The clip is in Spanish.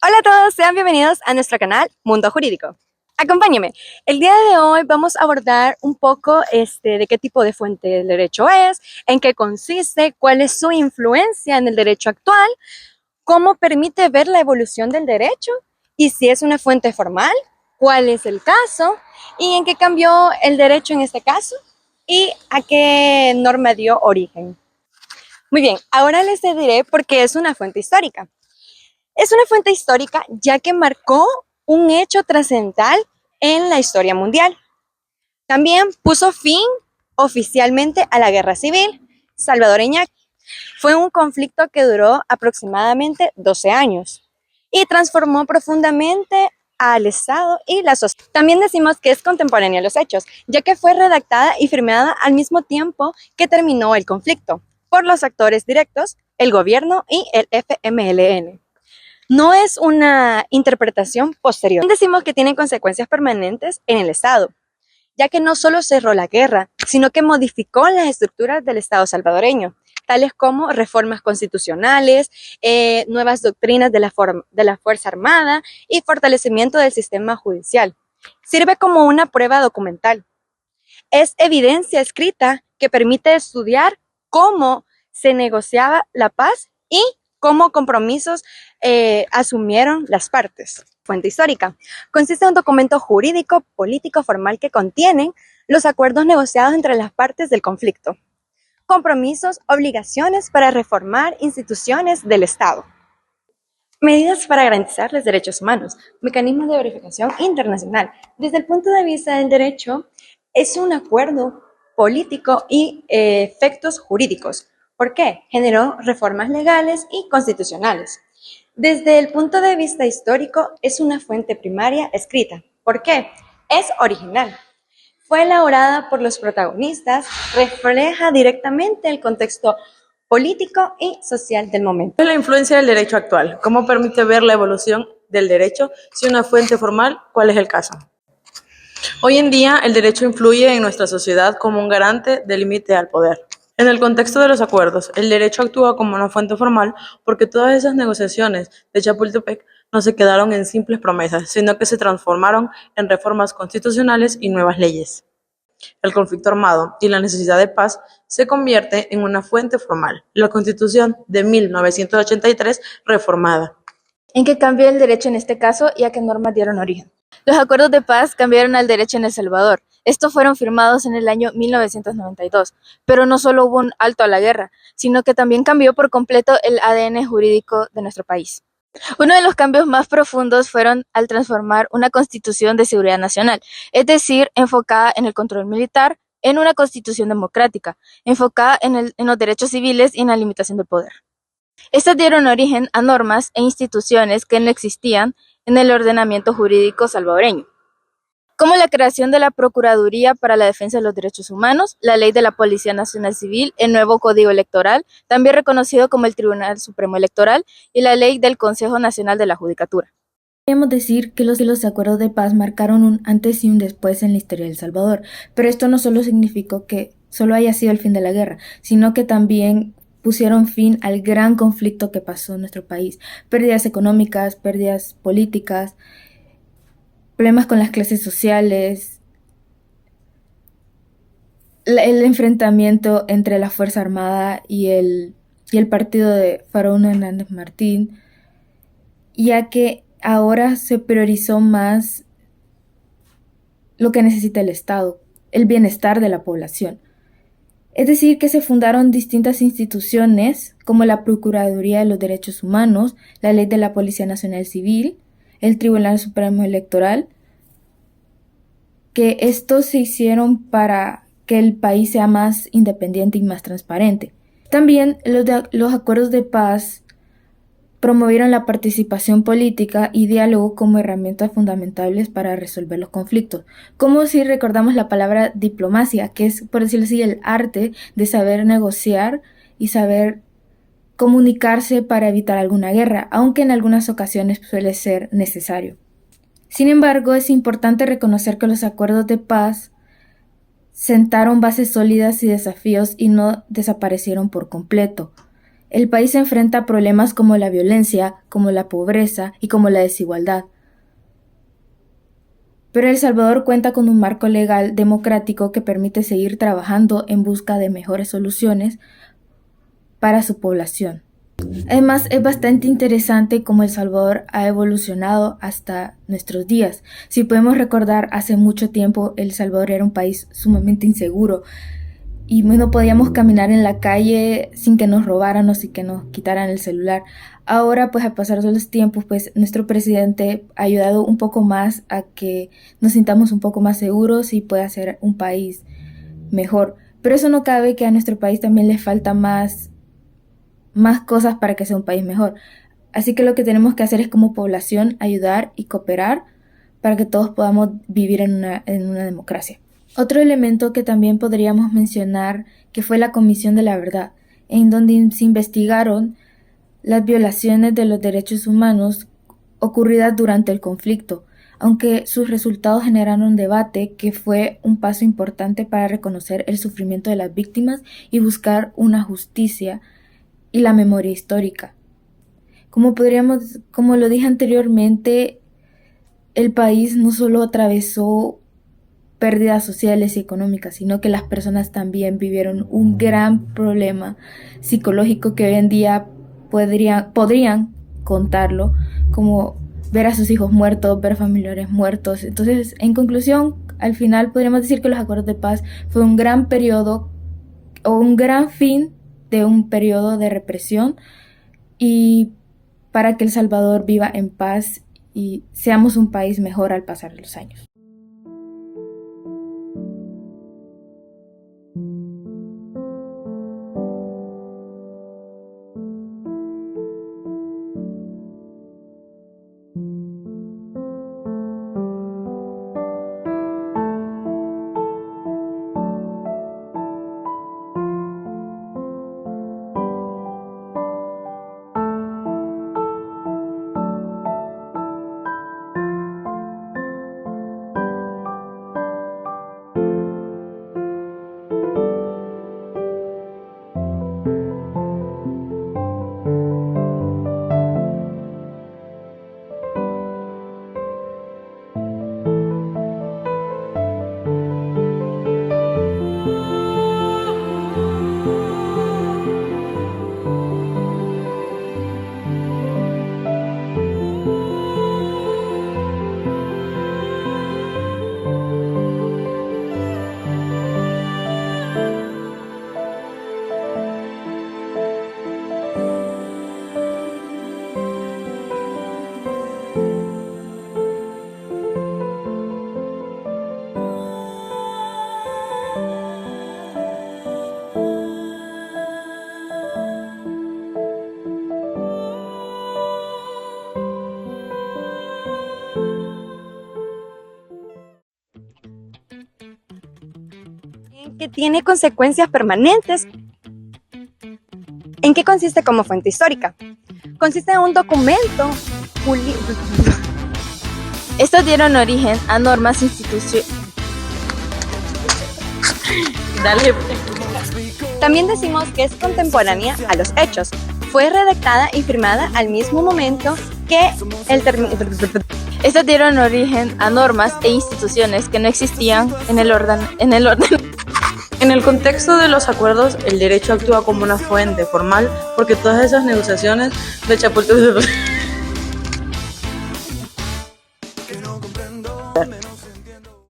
Hola a todos, sean bienvenidos a nuestro canal Mundo Jurídico. Acompáñenme. El día de hoy vamos a abordar un poco de qué tipo de fuente del derecho es, en qué consiste, cuál es su influencia en el derecho actual, cómo permite ver la evolución del derecho y si es una fuente formal, cuál es el caso y en qué cambió el derecho en este caso y a qué norma dio origen. Muy bien, ahora les diré por qué es una fuente histórica. Es una fuente histórica ya que marcó un hecho trascendental en la historia mundial. También puso fin oficialmente a la Guerra Civil salvadoreña. Fue un conflicto que duró aproximadamente 12 años y transformó profundamente al Estado y la sociedad. También decimos que es contemporánea a los hechos, ya que fue redactada y firmada al mismo tiempo que terminó el conflicto por los actores directos, el gobierno y el FMLN. No es una interpretación posterior. Decimos que tiene consecuencias permanentes en el Estado, ya que no solo cerró la guerra, sino que modificó las estructuras del Estado salvadoreño, tales como reformas constitucionales, nuevas doctrinas de la Fuerza Armada y fortalecimiento del sistema judicial. Sirve como una prueba documental. Es evidencia escrita que permite estudiar cómo se negociaba la paz y cómo compromisos asumieron las partes. Fuente histórica. Consiste en un documento jurídico, político, formal que contienen los acuerdos negociados entre las partes del conflicto. Compromisos, obligaciones para reformar instituciones del Estado. Medidas para garantizar los derechos humanos. Mecanismos de verificación internacional. Desde el punto de vista del derecho, es un acuerdo político y efectos jurídicos. ¿Por qué? Generó reformas legales y constitucionales. Desde el punto de vista histórico, es una fuente primaria escrita. ¿Por qué? Es original. Fue elaborada por los protagonistas, refleja directamente el contexto político y social del momento. ¿Cuál es la influencia del derecho actual? ¿Cómo permite ver la evolución del derecho? Si una fuente formal, ¿cuál es el caso? Hoy en día, el derecho influye en nuestra sociedad como un garante del límite al poder. En el contexto de los acuerdos, el derecho actúa como una fuente formal porque todas esas negociaciones de Chapultepec no se quedaron en simples promesas, sino que se transformaron en reformas constitucionales y nuevas leyes. El conflicto armado y la necesidad de paz se convierte en una fuente formal, la Constitución de 1983 reformada. ¿En qué cambió el derecho en este caso y a qué normas dieron origen? Los acuerdos de paz cambiaron al derecho en El Salvador. Estos fueron firmados en el año 1992, pero no solo hubo un alto a la guerra, sino que también cambió por completo el ADN jurídico de nuestro país. Uno de los cambios más profundos fueron al transformar una constitución de seguridad nacional, es decir, enfocada en el control militar, en una constitución democrática, enfocada en los derechos civiles y en la limitación del poder. Estas dieron origen a normas e instituciones que no existían en el ordenamiento jurídico salvadoreño, como la creación de la Procuraduría para la Defensa de los Derechos Humanos, la Ley de la Policía Nacional Civil, el nuevo Código Electoral, también reconocido como el Tribunal Supremo Electoral, y la Ley del Consejo Nacional de la Judicatura. Podríamos decir que los acuerdos de paz marcaron un antes y un después en la historia de El Salvador, pero esto no solo significó que solo haya sido el fin de la guerra, sino que también pusieron fin al gran conflicto que pasó en nuestro país. Pérdidas económicas, pérdidas políticas, problemas con las clases sociales, el enfrentamiento entre la Fuerza Armada y el partido de Faraón Hernández Martín, ya que ahora se priorizó más lo que necesita el Estado, el bienestar de la población. Es decir, que se fundaron distintas instituciones como la Procuraduría de los Derechos Humanos, la Ley de la Policía Nacional Civil, el Tribunal Supremo Electoral, que estos se hicieron para que el país sea más independiente y más transparente. También los acuerdos de paz promovieron la participación política y diálogo como herramientas fundamentales para resolver los conflictos. Como si recordamos la palabra diplomacia, que es, por decirlo así, el arte de saber negociar y saber comunicarse para evitar alguna guerra, aunque en algunas ocasiones suele ser necesario. Sin embargo, es importante reconocer que los acuerdos de paz sentaron bases sólidas y desafíos y no desaparecieron por completo. El país se enfrenta a problemas como la violencia, como la pobreza y como la desigualdad. Pero El Salvador cuenta con un marco legal democrático que permite seguir trabajando en busca de mejores soluciones para su población. Además, es bastante interesante cómo El Salvador ha evolucionado hasta nuestros días. Si podemos recordar, hace mucho tiempo El Salvador era un país sumamente inseguro y no podíamos caminar en la calle sin que nos robaran o sin que nos quitaran el celular. Ahora, pues al pasar de los tiempos, pues nuestro presidente ha ayudado un poco más a que nos sintamos un poco más seguros y pueda ser un país mejor. Pero eso no cabe que a nuestro país también le falta más cosas para que sea un país mejor. Así que lo que tenemos que hacer es como población ayudar y cooperar para que todos podamos vivir en una democracia. Otro elemento que también podríamos mencionar que fue la Comisión de la Verdad, en donde se investigaron las violaciones de los derechos humanos ocurridas durante el conflicto, aunque sus resultados generaron debate que fue un paso importante para reconocer el sufrimiento de las víctimas y buscar una justicia y la memoria histórica. Como lo dije anteriormente, el país no solo atravesó pérdidas sociales y económicas, sino que las personas también vivieron un gran problema psicológico que hoy en día podrían contarlo, como ver a sus hijos muertos, ver familiares muertos. Entonces, en conclusión, al final podríamos decir que los acuerdos de paz fue un gran periodo o un gran fin de un periodo de represión y para que El Salvador viva en paz y seamos un país mejor al pasar los años. Que tiene consecuencias permanentes. ¿En qué consiste como fuente histórica? Consiste en un documento Estos dieron origen a normas Dale. También decimos que es contemporánea a los hechos. Fue redactada y firmada al mismo momento que el término. Estas dieron origen a normas e instituciones que no existían en el orden. En el contexto de los acuerdos, el derecho actúa como una fuente formal porque todas esas negociaciones de Chapultepec